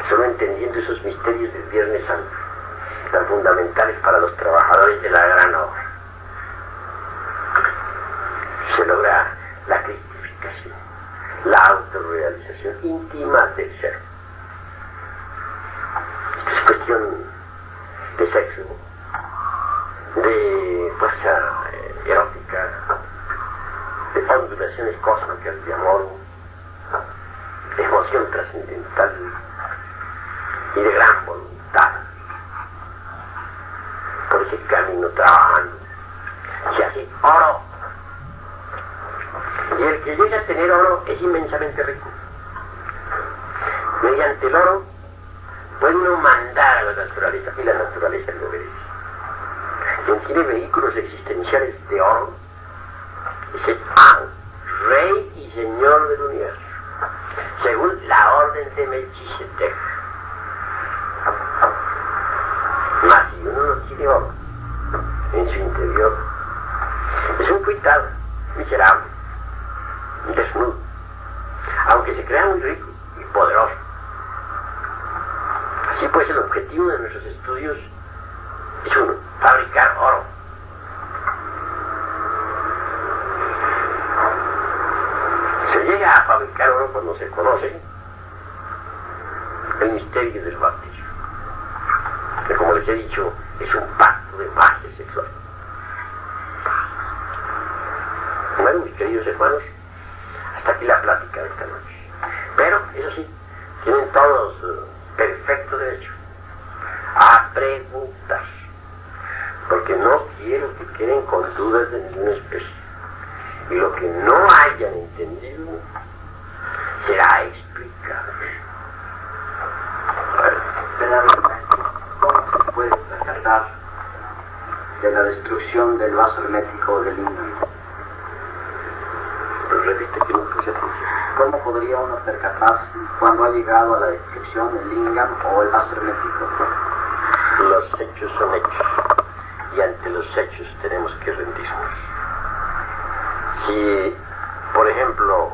Solo entendiendo esos misterios del Viernes Santo, tan fundamentales para los trabajadores de la gran obra, se logra la cristificación, la autorrealización íntima del ser. Esto es cuestión de sexo, de fuerza erótica, de ondulaciones cósmicas de amor, de emoción trascendental y de gran voluntad. Por ese camino trabajando se hace oro. Y el que llega a tener oro es inmensamente rico. Mediante el oro puede uno mandar a la naturaleza, y la naturaleza lo obedece. Quien tiene vehículos existenciales de oro es el Rey y Señor del universo, según la orden de Melquisedec. Mas si uno no tiene oro en su interior, es un cuitado, miserable, desnudo, aunque se crea muy rico y poderoso. Así pues, el objetivo de nuestros estudios es uno, fabricar oro. Se llega a fabricar oro cuando se conoce el misterio del bautismo, que, como les he dicho, es un pacto de magia sexual. Bueno, mis queridos hermanos, hasta aquí la plática de esta noche. Pero, eso sí, tienen todos perfecto derecho a preguntar, porque no quiero que queden con dudas de ninguna especie, y lo que no hayan entendido será explicado. ¿Cómo se puede percatar de la destrucción del vaso hermético del Lingam? Pero repite que no puse atención. ¿Cómo podría uno percatarse cuando ha llegado a la destrucción del Lingam o el vaso hermético? Los hechos son hechos, y ante los hechos tenemos que rendirnos. Si, por ejemplo,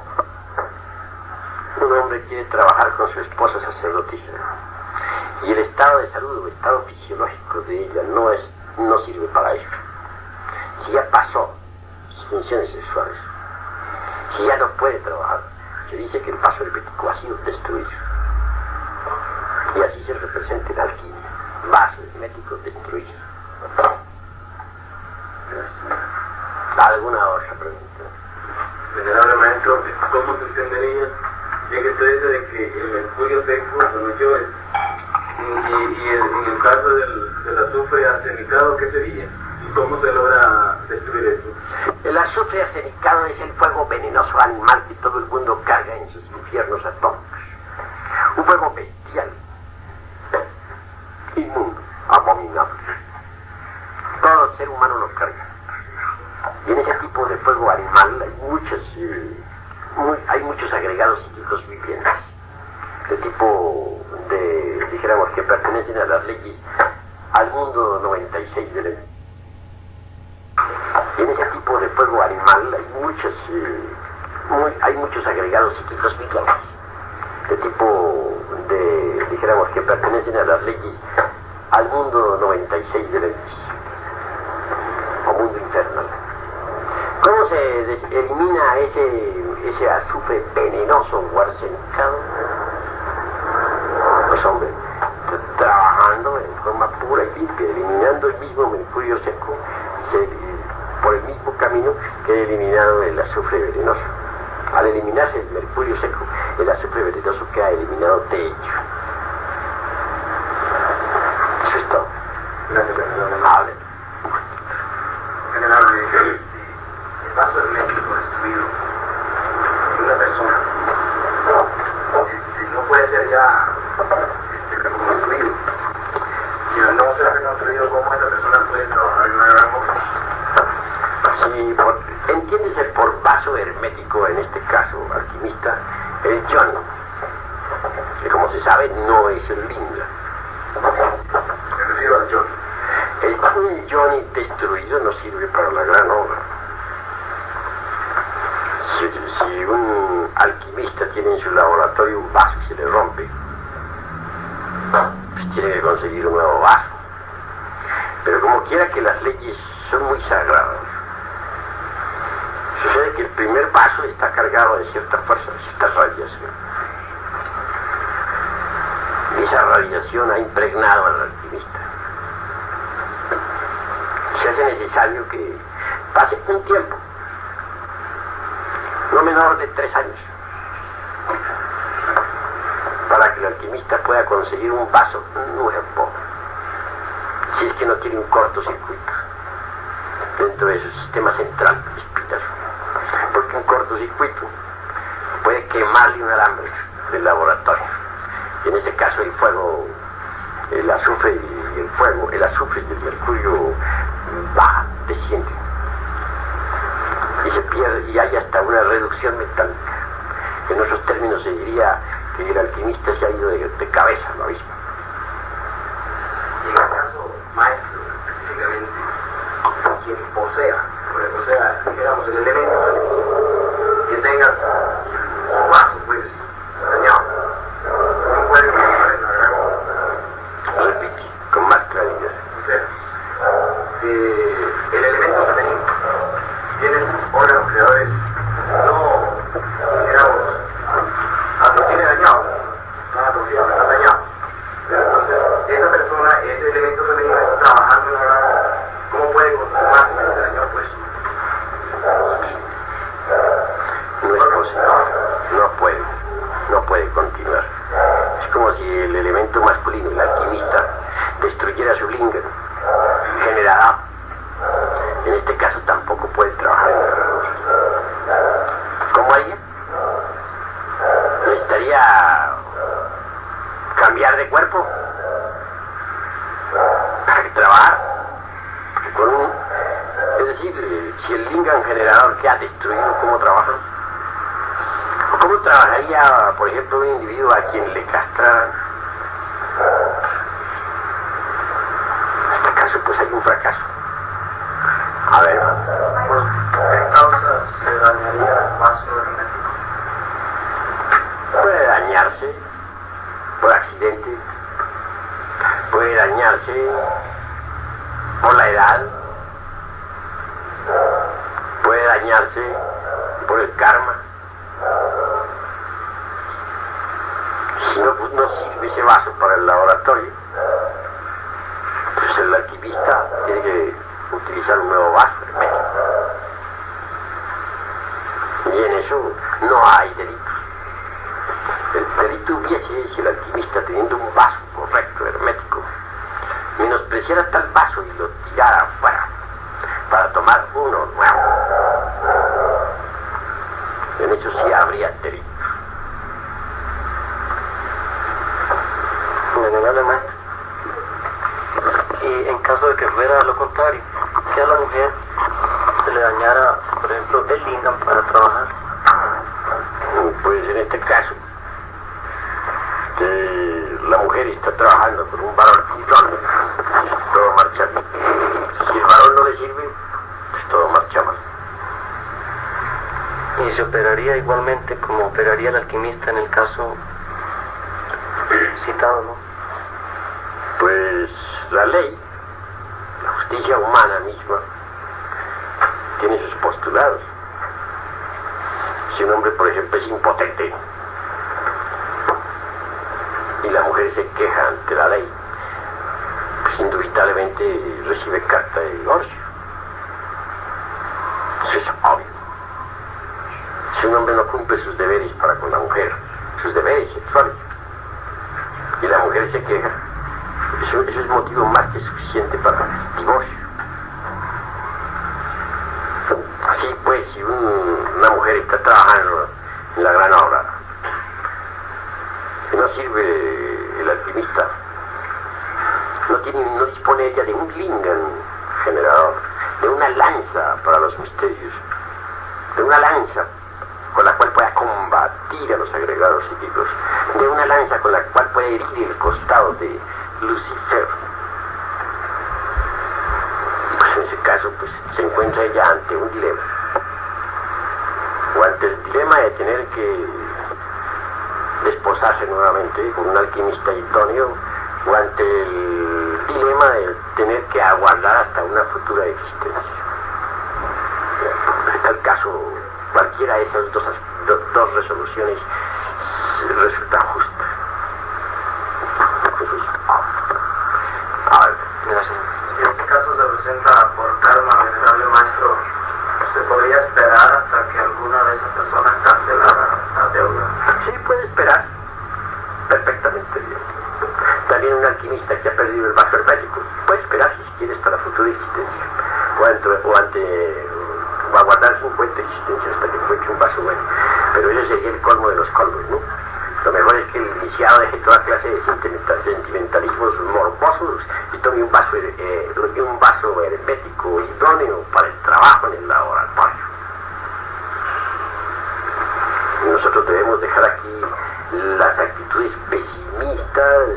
un hombre quiere trabajar con su esposa sacerdotisa, y el estado de salud o el estado fisiológico de ella no sirve para eso, si ya pasó sus funciones sexuales, si ya no puede trabajar, se dice que el vaso hermético ha sido destruido. Y así se representa en alquimia, vaso hermético destruido. ¿Alguna otra pregunta? Venerable maestro, ¿cómo se entendería en que usted dice de que el mercurio seco son mayores y en el caso del azufre arsenicado, qué sería? ¿Y cómo se logra destruir eso? El azufre arsenicado es el fuego venenoso animal que todo el mundo carga en sus infiernos atómicos. Un fuego bestial, inmundo, abominable. Todo ser humano lo agregados psíquicos vivientes, de tipo de, dijéramos, que pertenecen a las leyes, al mundo 96 de la... Y en ese tipo de fuego animal hay muchos agregados psíquicos vivientes, de tipo de, dijéramos, que pertenecen a las leyes, al mundo 96 de la o mundo infernal. ¿Cómo se elimina ese azufre venenoso o arsenicado? Pues hombre, trabajando en forma pura y limpia, eliminando el mismo mercurio seco, por el mismo camino que he eliminado el azufre venenoso. Al eliminarse el mercurio seco, el azufre venenoso queda eliminado de hecho. Eso es todo. Gracias, general. Hable. General, el vaso hermético destruido de una persona no puede ser ya reconstruido. Si no será reconstruido, ¿cómo esa persona puede trabajar en una gran obra? Sí, entiéndese por vaso hermético, en este caso, alquimista, el Johnny, que como se sabe no es el Linga. Me refiero al Johnny. Un Johnny destruido no sirve para la gran obra. Si un alquimista tiene en su laboratorio un vaso y se le rompe, pues tiene que conseguir un nuevo vaso. Pero como quiera que las leyes son muy sagradas, sucede que el primer vaso está cargado de cierta fuerza, de cierta radiación. Y esa radiación ha impregnado al alquimista. Se hace necesario que pase un tiempo, no menor de 3 años, para que el alquimista pueda conseguir un vaso nuevo, si es que no tiene un cortocircuito dentro de su sistema central espiritual, porque un cortocircuito puede quemarle un alambre del laboratorio, y en este caso el fuego, el azufre y el fuego, el azufre y el mercurio baja, desciende y se pierde, y hay hasta una reducción metálica. En otros términos se diría que el alquimista se ha ido de cabeza al abismo. Y en el caso, maestro, específicamente, quien posea, digamos, el elemento que tengas un vaso, pues, dañado, no puede trabajar en la gran obra. Repite, con más claridad. O sea, el elemento femenino tiene sus órganos creadores, no, digamos, lo tiene dañado, no atrofiado, está dañado. Pero entonces, esa persona, ese elemento femenino está trabajando en la gran obra. ¿Cómo puede conservarse el daño? Pues No es posible, no puede continuar. Es como si el elemento masculino, el alquimista, destruyera su linga generador. En este caso tampoco puede trabajar en la gran obra. ¿Cómo haría? Necesitaría cambiar de cuerpo para que trabajar. Es decir, si el Lingam generador que ha destruido, ¿cómo trabaja? ¿Cómo trabajaría, por ejemplo, un individuo a quien le castraran? En este caso, pues hay un fracaso. A ver, ¿por qué causas se dañaría el vaso hermético? puede dañarse por accidente, puede dañarse por la edad, puede dañarse por el karma. Si no, pues no sirve ese vaso para el laboratorio, pues el alquimista tiene que utilizar un nuevo vaso hermético. Y en eso no hay delito. El delito hubiese si el alquimista, teniendo un vaso correcto, hermético, menospreciara tal vaso y lo tirara afuera para tomar uno nuevo. En eso sí habría delito. Venerable maestro, y en caso de que fuera lo contrario, que a la mujer se le dañara, por ejemplo, el lingam para trabajar. Pues en mujer está trabajando con un varón idóneo, todo marcha bien. Si el varón no le sirve, pues todo marcha mal. Y se operaría igualmente como operaría el alquimista en el caso citado, ¿no? Pues la ley, la justicia humana misma, tiene sus postulados. Si un hombre, por ejemplo, es impotente y la mujer se queja ante la ley, pues indubitablemente recibe carta de divorcio. Eso es obvio. Si un hombre no cumple sus deberes para con la mujer, sus deberes sexuales, y la mujer se queja, eso es motivo más que suficiente para divorcio. Así pues, si una mujer está trabajando en la gran obra y no sirve el alquimista, no dispone ella de un lingan generador, de una lanza para los misterios, de una lanza con la cual pueda combatir a los agregados psíquicos, de una lanza con la cual puede herir el costado de Lucifer. Pues en ese caso, pues se encuentra ella ante un dilema, o ante el dilema de tener que desposarse nuevamente con un alquimista idóneo, o ante el dilema de tener que aguardar hasta una futura existencia. En tal caso, cualquiera de esas dos resoluciones resulta justa. Si este caso se presenta por karma, venerable maestro, ¿se podría esperar hasta que alguna de esas personas cancelara la deuda? Sí, puede esperar perfectamente bien. También un alquimista que ha perdido el vaso hermético puede esperar, si quiere, hasta la futura existencia, o aguardar 50 existencias hasta que encuentre un vaso bueno. Pero ese sería el colmo de los colmos, ¿no? Lo mejor es que el iniciado deje toda clase de sentimentalismos morbosos y tome un vaso hermético idóneo para el trabajo en el laboratorio. Y nosotros debemos dejar aquí las actitudes pesimistas,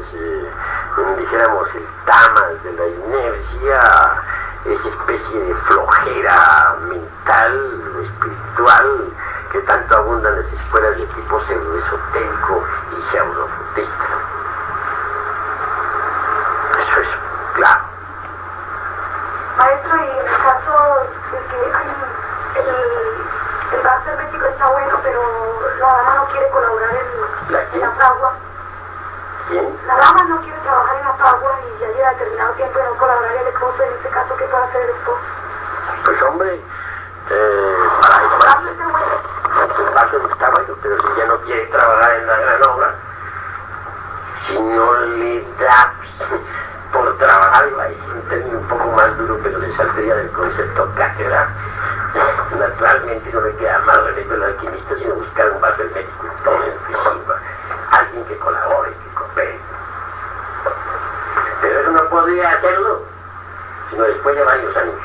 dijéramos el tamas de la inercia, esa especie de flojera mental, espiritual, que tanto abundan las escuelas de tipo pseudo-esotérico y pseudo-futista. Eso es claro. Maestro, y en el caso de que el vaso hermético está bueno, pero la dama no quiere colaborar en la fragua. ¿Quién? La dama no quiere trabajar en la fragua y ya lleva determinado tiempo de no colaborar el esposo. En este caso, ¿qué puede hacer el esposo? Pues hombre, para eso el vaso está bueno, pero si ya no quiere trabajar en la gran obra, si no le da por trabajar, es un término un poco más duro, pero le saldría del concepto cátedra, naturalmente no le queda más remedio al alquimista sino buscar un vaso hermético idóneo que sirva, alguien que colabore, que coopere. Pero eso no podría hacerlo sino después de varios años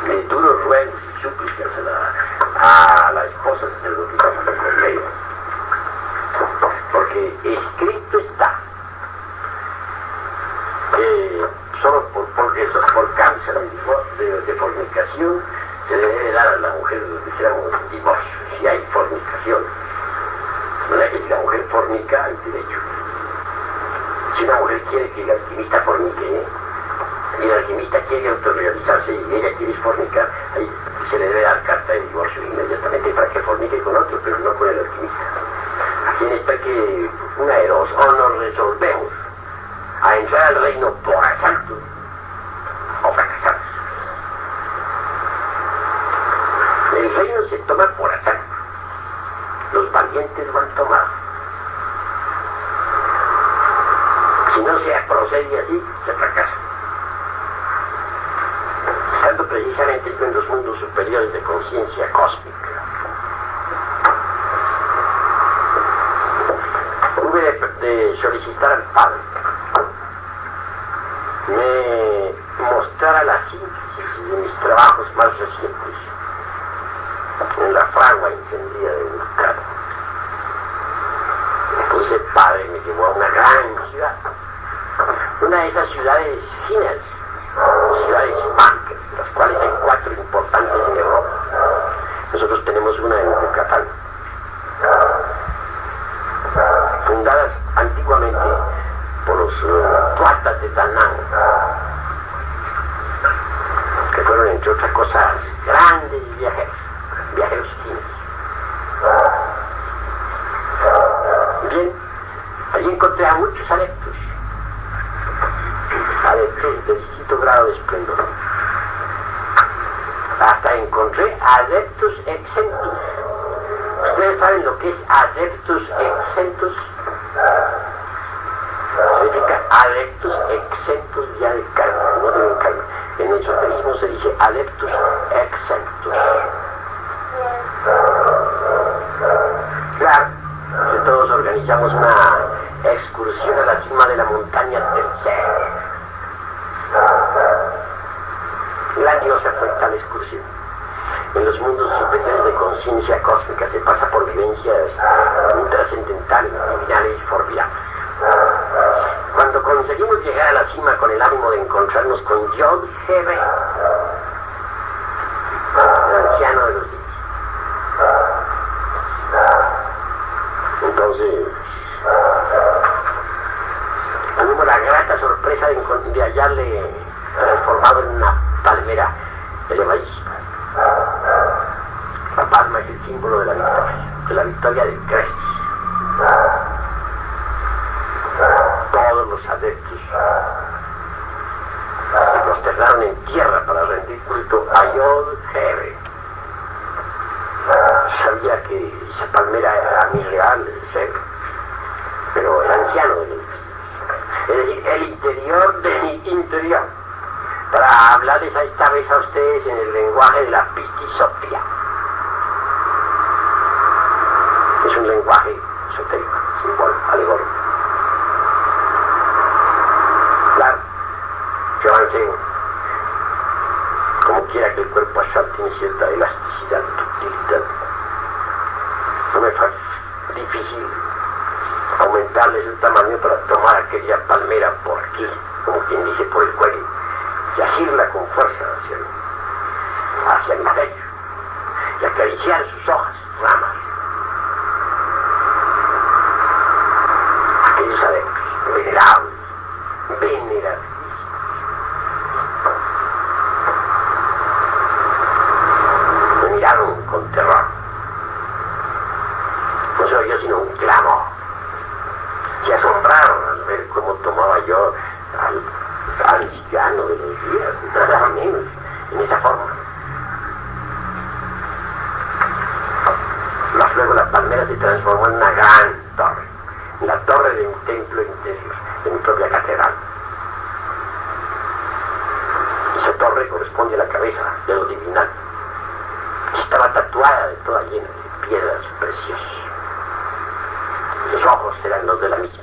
de duros ruegos y súplicas a la esposa sacerdotisa con ellos. Porque escrito está que solo por causa de fornicación se debe dar a la mujer, dijéramos, divorcio, si hay fornicación. No es que si la mujer fornica, hay derecho. Si una mujer quiere que el alquimista fornique, y el alquimista quiere autorrealizarse y ella quiere fornicar, ahí se le debe dar carta de divorcio inmediatamente para que fornique con otro, pero no con el alquimista. Aquí está que una de dos, o nos resolvemos a entrar al reino por asalto o fracasamos. El reino se toma por asalto, los valientes lo han tomado. Si no se procede así, se fracasa. Estando precisamente en los mundos superiores de conciencia cósmica. Hube de solicitar al Padre me mostrara la síntesis de mis trabajos más recientes en la fragua encendida de Vulcano. Entonces el Padre me llevó a una gran una de esas ciudades finas, ciudades bancas, las cuales hay 4 importantes en Europa. Nosotros tenemos una en Yucatán, fundadas antiguamente por los tuatas de Danang, que fueron, entre otras cosas, grandes viajeros chinos. Bien, allí encontré a muchos adeptos de distinto grado de esplendor. Hasta encontré adeptos exentos. ¿Ustedes saben lo que es adeptos exentos? Significa adeptos exentos ya de karma, no deben karma. En el esoterismo se dice adeptos exentos. Claro, que todos organizamos una excursión a la cima de la montaña tercera. Grandiosa fue tal excursión. En los mundos superiores de conciencia cósmica se pasa por vivencias trascendentales, divinales y formidables. Cuando conseguimos llegar a la cima con el ánimo de encontrarnos con Yod-Hebe, el anciano de los días. Entonces, tuvimos la grata sorpresa de hallarle transformado en una palmera elevadísima. La palma es el símbolo de la victoria de Cristo. Todos los adeptos se prosternaron en tierra para rendir culto a Yod-Hebe. Sabía que esa palmera era mi real ser, pero el anciano de los días, es decir, el interior de mi interior, para hablarles esta vez a ustedes en el lenguaje de la pistisopía. Es un lenguaje esotérico, simbólico, alegórico. Claro, yo avancé, como quiera que el cuerpo astral tiene cierta elasticidad, ductilidad. No me fue difícil aumentarles el tamaño para tomar aquella palmera por aquí, como quien dice, por el cuello, y asirla con fuerza hacia mi pecho, y acariciar sus hojas, ramas. Aquellos adeptos, venerables, me miraron con terror. No se oyó sino un clamor. Se asombraron al ver cómo tomaba yo al anciano de los días, nada menos, en esa forma. Más luego la palmera se transformó en una gran torre, la torre de mi templo interior, de mi propia catedral. Esa torre corresponde a la cabeza de lo divinal. Estaba tatuada de toda llena de piedras preciosas. Los ojos eran los de la misión.